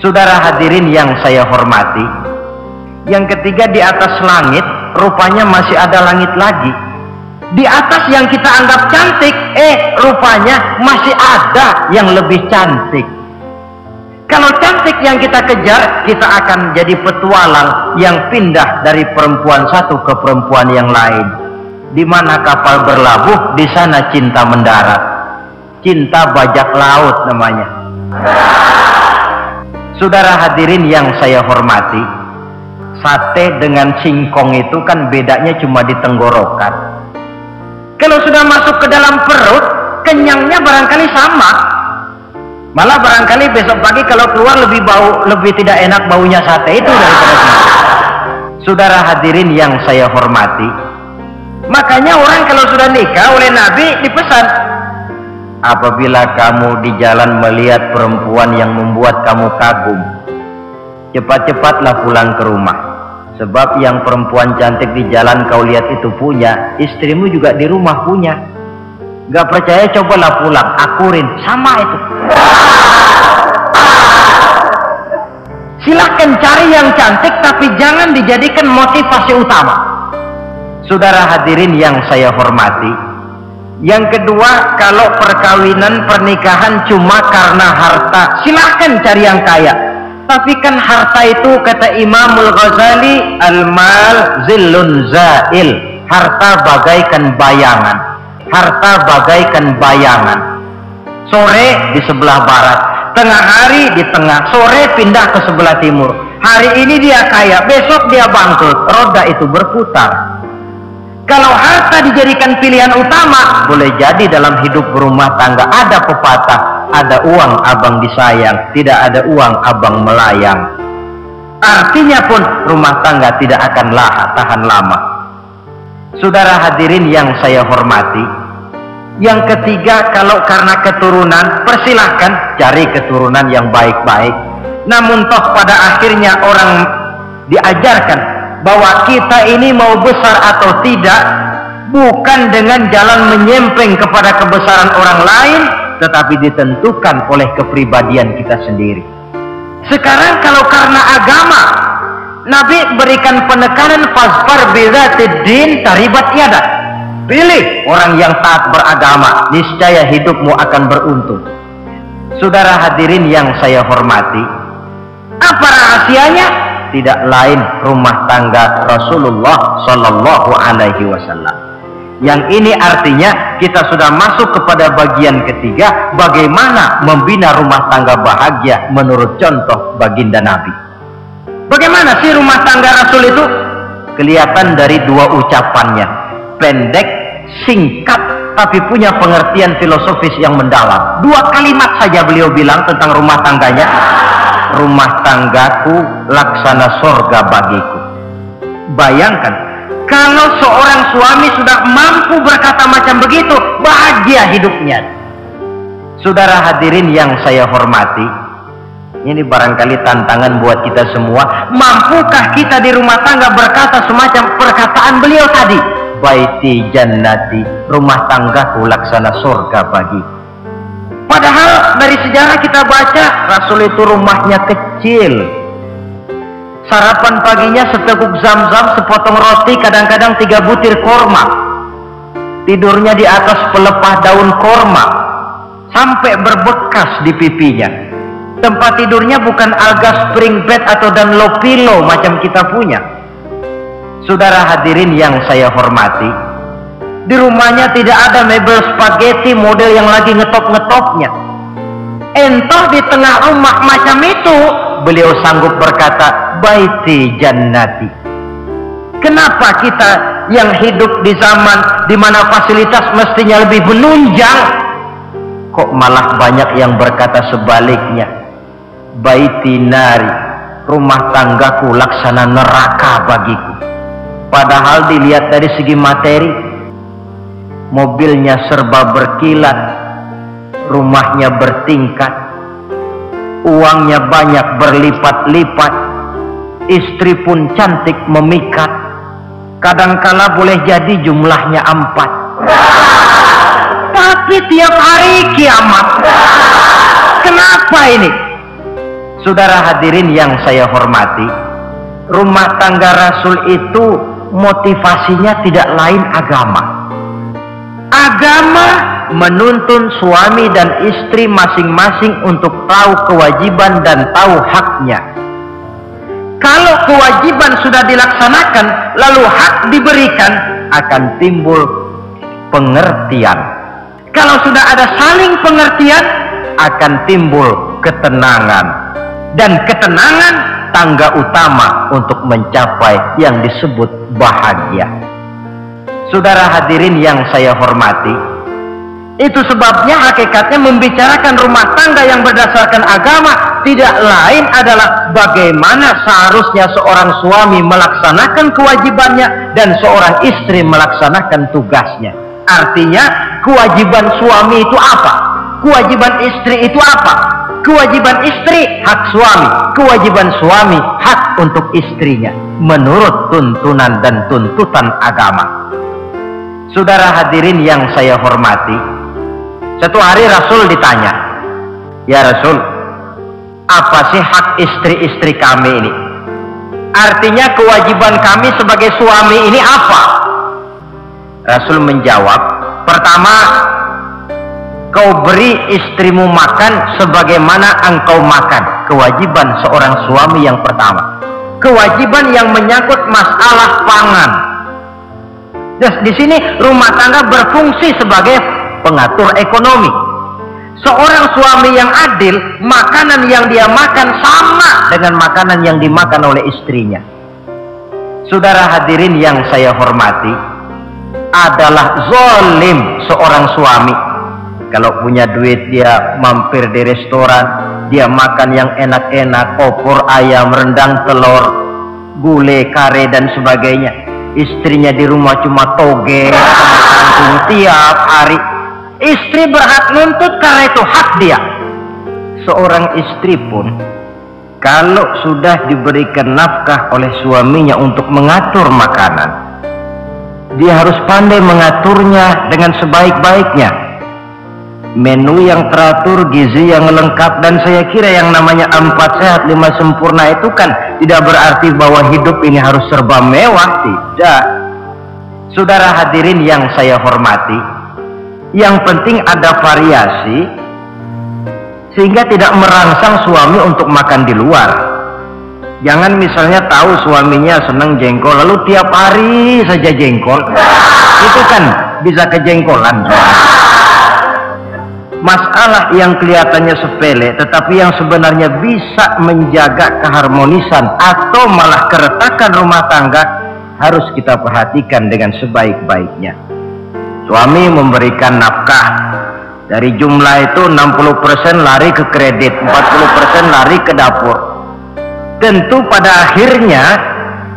Saudara hadirin yang saya hormati, yang ketiga, di atas langit rupanya masih ada langit lagi. Di atas yang kita anggap cantik, rupanya masih ada yang lebih cantik. Kalau cantik yang kita kejar, kita akan jadi petualang yang pindah dari perempuan satu ke perempuan yang lain. Di mana kapal berlabuh, di sana cinta mendarat. Cinta bajak laut namanya. Saudara hadirin yang saya hormati, sate dengan singkong itu kan bedanya cuma di tenggorokan. Kalau sudah masuk ke dalam perut, kenyangnya barangkali sama. Malah barangkali besok pagi kalau keluar lebih tidak enak baunya sate itu daripada singkong. Saudara hadirin yang saya hormati, makanya orang kalau sudah nikah oleh Nabi dipesan, apabila kamu di jalan melihat perempuan yang membuat kamu kagum, cepat-cepatlah pulang ke rumah. Sebab yang perempuan cantik di jalan kau lihat itu punya, istrimu juga di rumah punya. Gak percaya, cobalah pulang, akurin, sama itu. Silahkan cari yang cantik, tapi jangan dijadikan motivasi utama. Saudara hadirin yang saya hormati, yang kedua, kalau perkawinan pernikahan cuma karena harta, silahkan cari yang kaya. Tapi kan harta itu, kata Imamul Ghazali, al-mal zillun zail, harta bagaikan bayangan. Harta bagaikan bayangan. Sore di sebelah barat, tengah hari di tengah, sore pindah ke sebelah timur. Hari ini dia kaya, besok dia bangkrut, roda itu berputar. Kalau harta dijadikan pilihan utama, boleh jadi dalam hidup berumah tangga ada pepatah, ada uang abang disayang, tidak ada uang abang melayang. Artinya pun rumah tangga tidak akan tahan lama. Saudara hadirin yang saya hormati, yang ketiga, kalau karena keturunan, persilahkan cari keturunan yang baik-baik. Namun toh pada akhirnya orang diajarkan bahwa kita ini mau besar atau tidak bukan dengan jalan menyempeng kepada kebesaran orang lain, tetapi ditentukan oleh kepribadian kita sendiri. Sekarang kalau karena agama, Nabi berikan penekanan fasfar bizatid din taribat yadak. Pilih orang yang taat beragama, niscaya hidupmu akan beruntung. Saudara hadirin yang saya hormati, apa rahasianya? Tidak lain rumah tangga Rasulullah Sallallahu Alaihi Wasallam. Yang ini artinya kita sudah masuk kepada bagian ketiga, bagaimana membina rumah tangga bahagia menurut contoh baginda Nabi. Bagaimana sih rumah tangga Rasul itu? Kelihatan dari dua ucapannya, pendek, singkat, tapi punya pengertian filosofis yang mendalam. Dua kalimat saja beliau bilang tentang rumah tangganya. Rumah tanggaku laksana sorga bagiku. Bayangkan, kalau seorang suami sudah mampu berkata macam begitu, bahagia hidupnya. Saudara hadirin yang saya hormati, ini barangkali tantangan buat kita semua. Mampukah kita di rumah tangga berkata semacam perkataan beliau tadi? Baiti jannati, rumah tanggaku laksana surga bagi. Padahal dari sejarah kita baca, Rasul itu rumahnya kecil. Sarapan paginya seteguk zam-zam, sepotong roti, kadang-kadang 3 butir korma. Tidurnya di atas pelepah daun korma, sampai berbekas di pipinya. Tempat tidurnya bukan alga spring bed atau Dunlop pillow macam kita punya. Saudara hadirin yang saya hormati, di rumahnya tidak ada mebel spaghetti model yang lagi ngetop-ngetopnya. Entah di tengah rumah macam itu, beliau sanggup berkata, baiti jannati. Kenapa kita yang hidup di zaman di mana fasilitas mestinya lebih menunjang, kok malah banyak yang berkata sebaliknya? Baiti nari, rumah tanggaku laksana neraka bagiku. Padahal dilihat dari segi materi, mobilnya serba berkilat, rumahnya bertingkat, uangnya banyak berlipat-lipat, istri pun cantik memikat, kadangkala boleh jadi jumlahnya 4. Tapi tiap hari kiamat. Kenapa ini? Saudara hadirin yang saya hormati, rumah tangga Rasul itu motivasinya tidak lain agama. Agama menuntun suami dan istri masing-masing untuk tahu kewajiban dan tahu haknya. Kalau kewajiban sudah dilaksanakan lalu hak diberikan, akan timbul pengertian. Kalau sudah ada saling pengertian, akan timbul ketenangan. Dan ketenangan tangga utama untuk mencapai yang disebut bahagia. Saudara hadirin yang saya hormati, itu sebabnya hakikatnya membicarakan rumah tangga yang berdasarkan agama tidak lain adalah bagaimana seharusnya seorang suami melaksanakan kewajibannya dan seorang istri melaksanakan tugasnya. Artinya kewajiban suami itu apa? Kewajiban istri itu apa? Kewajiban istri hak suami, kewajiban suami hak untuk istrinya menurut tuntunan dan tuntutan agama. Saudara hadirin yang saya hormati, satu hari Rasul ditanya, "Ya Rasul, apa sih hak istri-istri kami ini? Artinya kewajiban kami sebagai suami ini apa?" Rasul menjawab, "Pertama, kau beri istrimu makan sebagaimana engkau makan." Kewajiban seorang suami yang pertama. Kewajiban yang menyangkut masalah pangan. Di sini rumah tangga berfungsi sebagai pengatur ekonomi. Seorang suami yang adil, makanan yang dia makan sama dengan makanan yang dimakan oleh istrinya. Saudara hadirin yang saya hormati, adalah zalim seorang suami kalau punya duit dia mampir di restoran, dia makan yang enak-enak, opor ayam, rendang telur, gulai, kare dan sebagainya. Istrinya di rumah cuma toge tiap hari. Istri berhak nuntut karena itu hak dia. Seorang istri pun kalau sudah diberikan nafkah oleh suaminya untuk mengatur makanan, dia harus pandai mengaturnya dengan sebaik-baiknya. Menu yang teratur, gizi yang lengkap, dan saya kira yang namanya 4 sehat 5 sempurna itu kan tidak berarti bahwa hidup ini harus serba mewah, tidak. Saudara hadirin yang saya hormati, yang penting ada variasi sehingga tidak merangsang suami untuk makan di luar. Jangan misalnya tahu suaminya senang jengkol lalu tiap hari saja jengkol, itu kan bisa kejengkolan. Masalah yang kelihatannya sepele tetapi yang sebenarnya bisa menjaga keharmonisan atau malah keretakan rumah tangga harus kita perhatikan dengan sebaik-baiknya. Suami memberikan nafkah, dari jumlah itu 60% lari ke kredit, 40% lari ke dapur. Tentu pada akhirnya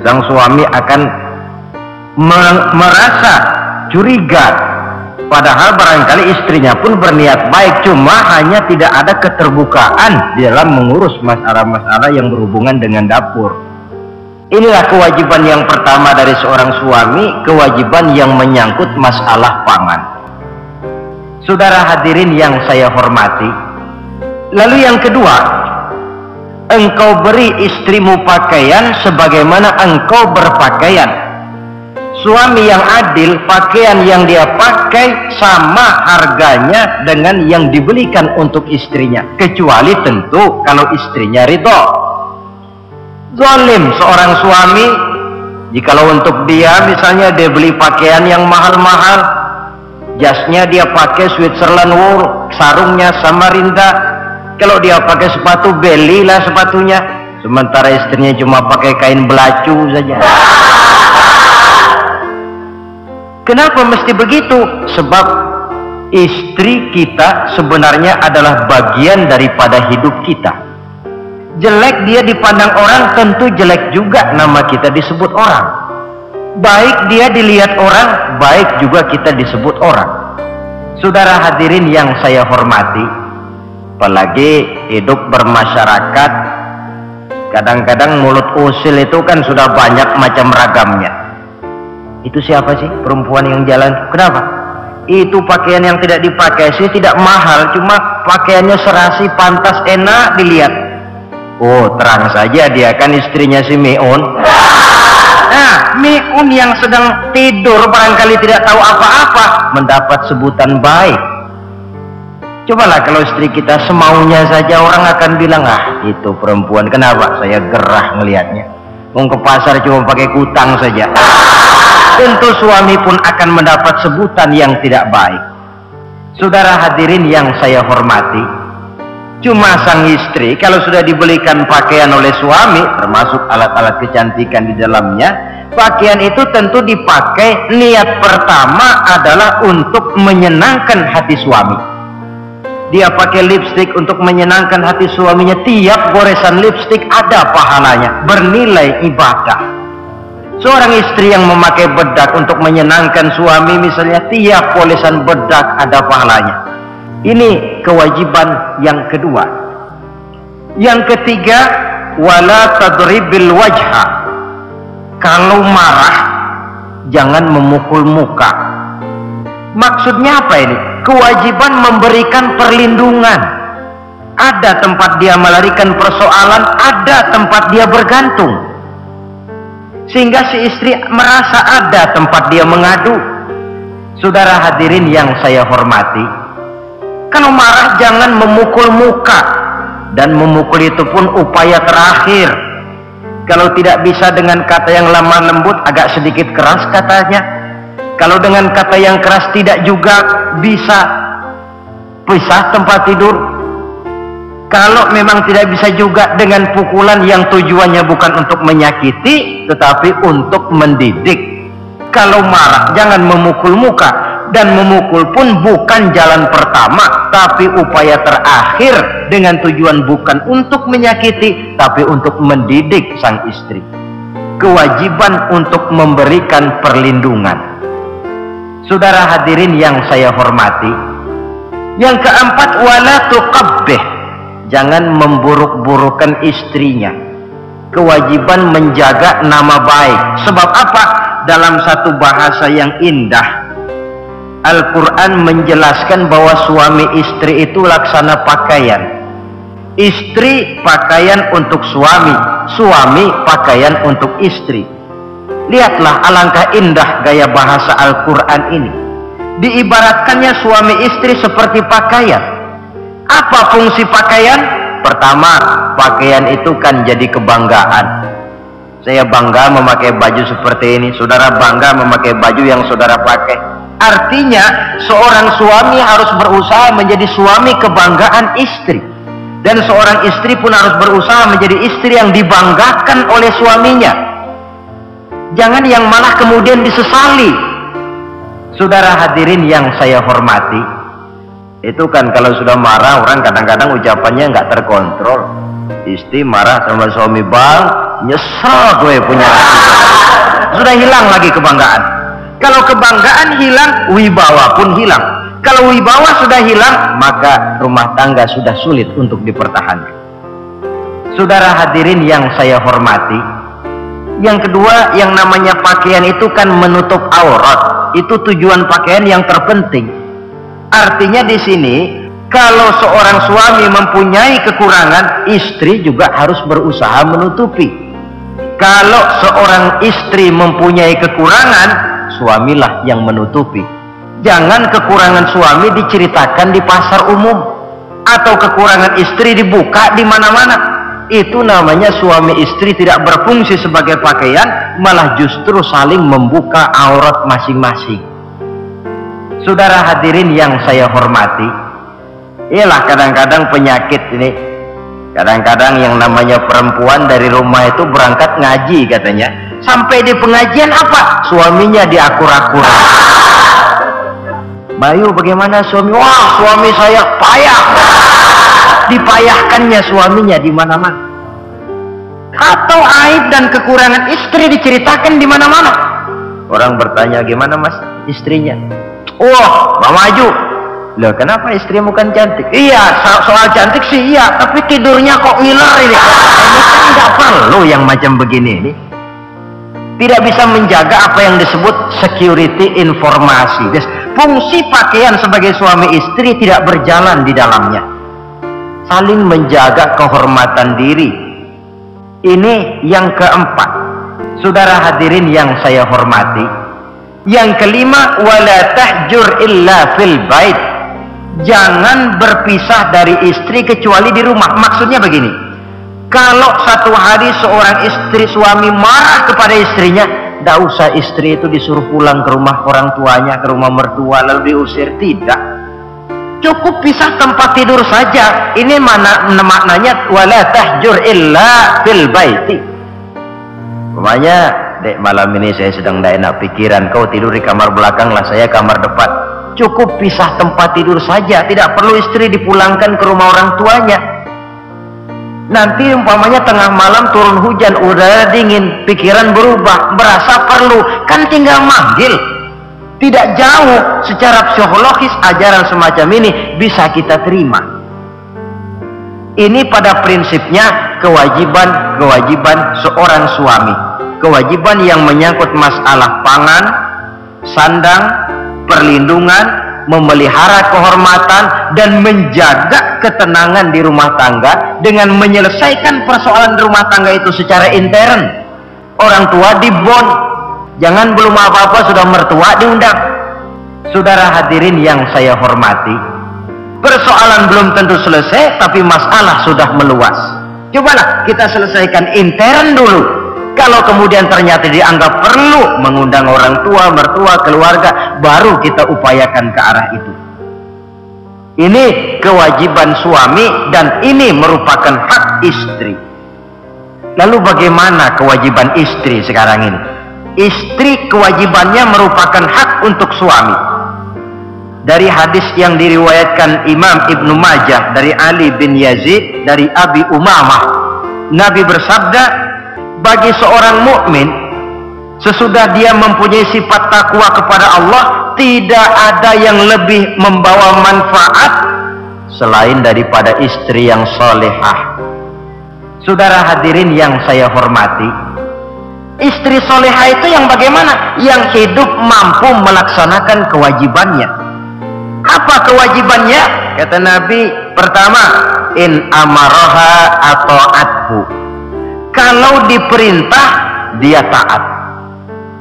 sang suami akan merasa curiga. Padahal barangkali istrinya pun berniat baik, cuma hanya tidak ada keterbukaan di dalam mengurus masalah-masalah yang berhubungan dengan dapur. Inilah kewajiban yang pertama dari seorang suami, kewajiban yang menyangkut masalah pangan. Saudara hadirin yang saya hormati, lalu yang kedua, engkau beri istrimu pakaian sebagaimana engkau berpakaian. Suami yang adil, pakaian yang dia pakai sama harganya dengan yang dibelikan untuk istrinya, kecuali tentu kalau istrinya ridho. Zalim seorang suami jikalau untuk dia misalnya dia beli pakaian yang mahal-mahal, jasnya dia pakai Switzerland wool, sarungnya Samarinda, kalau dia pakai sepatu belilah sepatunya, sementara istrinya cuma pakai kain belacu saja. Kenapa mesti begitu? Sebab istri kita sebenarnya adalah bagian daripada hidup kita. Jelek dia dipandang orang, tentu jelek juga nama kita disebut orang. Baik dia dilihat orang, baik juga kita disebut orang. Saudara hadirin yang saya hormati, apalagi hidup bermasyarakat, kadang-kadang mulut usil itu kan sudah banyak macam ragamnya. Itu siapa sih perempuan yang jalan? Kenapa? Itu pakaian yang tidak dipakai sih tidak mahal, cuma pakaiannya serasi, pantas, enak dilihat. Oh, terang saja dia kan istrinya si Miun. Nah, Miun yang sedang tidur barangkali tidak tahu apa-apa mendapat sebutan baik. Cobalah kalau istri kita semaunya saja, orang akan bilang, ah itu perempuan, kenapa saya gerah ngelihatnya, mau ke pasar cuma pakai kutang saja. Tentu suami pun akan mendapat sebutan yang tidak baik. Saudara hadirin yang saya hormati, cuma sang istri kalau sudah dibelikan pakaian oleh suami, termasuk alat-alat kecantikan di dalamnya, pakaian itu tentu dipakai, niat pertama adalah untuk menyenangkan hati suami. Dia pakai lipstik untuk menyenangkan hati suaminya, tiap goresan lipstik ada pahalanya, bernilai ibadah. Seorang istri yang memakai bedak untuk menyenangkan suami misalnya, tiap polesan bedak ada pahalanya. Ini kewajiban yang kedua. Yang ketiga, wala tadribil wajha. Kalau marah jangan memukul muka. Maksudnya apa ini? Kewajiban memberikan perlindungan. Ada tempat dia melarikan persoalan, ada tempat dia bergantung, sehingga si istri merasa ada tempat dia mengadu. Saudara hadirin yang saya hormati, kalau marah jangan memukul muka, dan memukul itu pun upaya terakhir. Kalau tidak bisa dengan kata yang lemah lembut, agak sedikit keras katanya. Kalau dengan kata yang keras tidak juga bisa, pisah tempat tidur. Kalau memang tidak bisa juga dengan pukulan yang tujuannya bukan untuk menyakiti tetapi untuk mendidik. Kalau marah jangan memukul muka, dan memukul pun bukan jalan pertama tapi upaya terakhir, dengan tujuan bukan untuk menyakiti tapi untuk mendidik sang istri. Kewajiban untuk memberikan perlindungan. Saudara hadirin yang saya hormati, yang keempat, wala tuqabbih. Jangan memburuk-burukan istrinya. Kewajiban menjaga nama baik. Sebab apa? Dalam satu bahasa yang indah, Al-Quran menjelaskan bahwa suami istri itu laksana pakaian. Istri pakaian untuk suami, suami pakaian untuk istri. Lihatlah alangkah indah gaya bahasa Al-Quran ini. Diibaratkannya suami istri seperti pakaian. Apa fungsi pakaian? Pertama, pakaian itu kan jadi kebanggaan. Saya bangga memakai baju seperti ini, saudara bangga memakai baju yang saudara pakai. Artinya seorang suami harus berusaha menjadi suami kebanggaan istri, dan seorang istri pun harus berusaha menjadi istri yang dibanggakan oleh suaminya. Jangan yang malah kemudian disesali. Saudara hadirin yang saya hormati, itu kan kalau sudah marah orang kadang-kadang ucapannya nggak terkontrol. Istri marah sama suami, bang nyesel gue punya, sudah hilang lagi kebanggaan. Kalau kebanggaan hilang, wibawa pun hilang. Kalau wibawa sudah hilang, maka rumah tangga sudah sulit untuk dipertahankan. Saudara hadirin yang saya hormati, yang kedua, yang namanya pakaian itu kan menutup aurat. Itu tujuan pakaian yang terpenting. Artinya di sini, kalau seorang suami mempunyai kekurangan, istri juga harus berusaha menutupi. Kalau seorang istri mempunyai kekurangan, suamilah yang menutupi. Jangan kekurangan suami diceritakan di pasar umum, atau kekurangan istri dibuka di mana-mana. Itu namanya suami istri tidak berfungsi sebagai pakaian, malah justru saling membuka aurat masing-masing. Saudara hadirin yang saya hormati, ialah kadang-kadang penyakit ini. Kadang-kadang yang namanya perempuan dari rumah itu berangkat ngaji katanya, sampai di pengajian apa? Suaminya diakur-akur. Bayu bagaimana suami? Wah suami saya payah. Dipayahkannya suaminya di mana-mana. Atau aib dan kekurangan istri diceritakan di mana-mana. Orang bertanya, gimana mas istrinya? Wah, mau maju. Loh, kenapa istrimu kan cantik? Iya, soal cantik sih iya, tapi tidurnya kok ngiler ini. Ini kan nggak perlu yang macam begini ini. Tidak bisa menjaga apa yang disebut security informasi. Fungsi pakaian sebagai suami istri tidak berjalan di dalamnya. Saling menjaga kehormatan diri, Ini yang keempat. Saudara hadirin yang saya hormati, yang kelima, wala tahjur illa fil bait. Jangan berpisah dari istri kecuali di rumah. Maksudnya begini, kalau satu hari seorang istri suami marah kepada istrinya, tidak usah istri itu disuruh pulang ke rumah orang tuanya, ke rumah mertua lalu diusir. Tidak, cukup pisah tempat tidur saja. Ini maknanya wala tahjur illa fil baiti. Umpamanya, dek, malam ini saya sedang tidak enak pikiran, kau tidur di kamar belakang lah, saya kamar depan. Cukup pisah tempat tidur saja, tidak perlu istri dipulangkan ke rumah orang tuanya. Nanti umpamanya tengah malam turun hujan, udara dingin, pikiran berubah, berasa perlu, kan tinggal manggil. Tidak jauh. Secara psikologis ajaran semacam ini bisa kita terima. Ini pada prinsipnya kewajiban seorang suami, kewajiban yang menyangkut masalah pangan, sandang, perlindungan, memelihara kehormatan, dan menjaga ketenangan di rumah tangga dengan menyelesaikan persoalan rumah tangga itu secara intern. Orang tua dibon, jangan belum apa-apa sudah mertua diundang. Saudara hadirin yang saya hormati, persoalan belum tentu selesai, tapi masalah sudah meluas. Cobalah kita selesaikan intern dulu. Kalau kemudian ternyata dianggap perlu mengundang orang tua, mertua, keluarga, baru kita upayakan ke arah itu. Ini kewajiban suami dan ini merupakan hak istri. Lalu bagaimana kewajiban istri sekarang ini? Istri kewajibannya merupakan hak untuk suami. Dari hadis yang diriwayatkan Imam Ibnu Majah dari Ali bin Yazid dari Abi Umamah, Nabi bersabda, bagi seorang mukmin sesudah dia mempunyai sifat takwa kepada Allah, tidak ada yang lebih membawa manfaat selain daripada istri yang solehah. Saudara hadirin yang saya hormati, istri solehah itu yang bagaimana? Yang hidup mampu melaksanakan kewajibannya. Apa kewajibannya? Kata Nabi, pertama, in amaraha atau athu. Kalau diperintah, dia taat.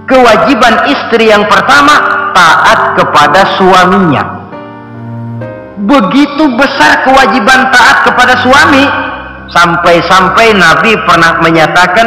Kewajiban istri yang pertama, taat kepada suaminya. Begitu besar kewajiban taat kepada suami, sampai-sampai Nabi pernah menyatakan,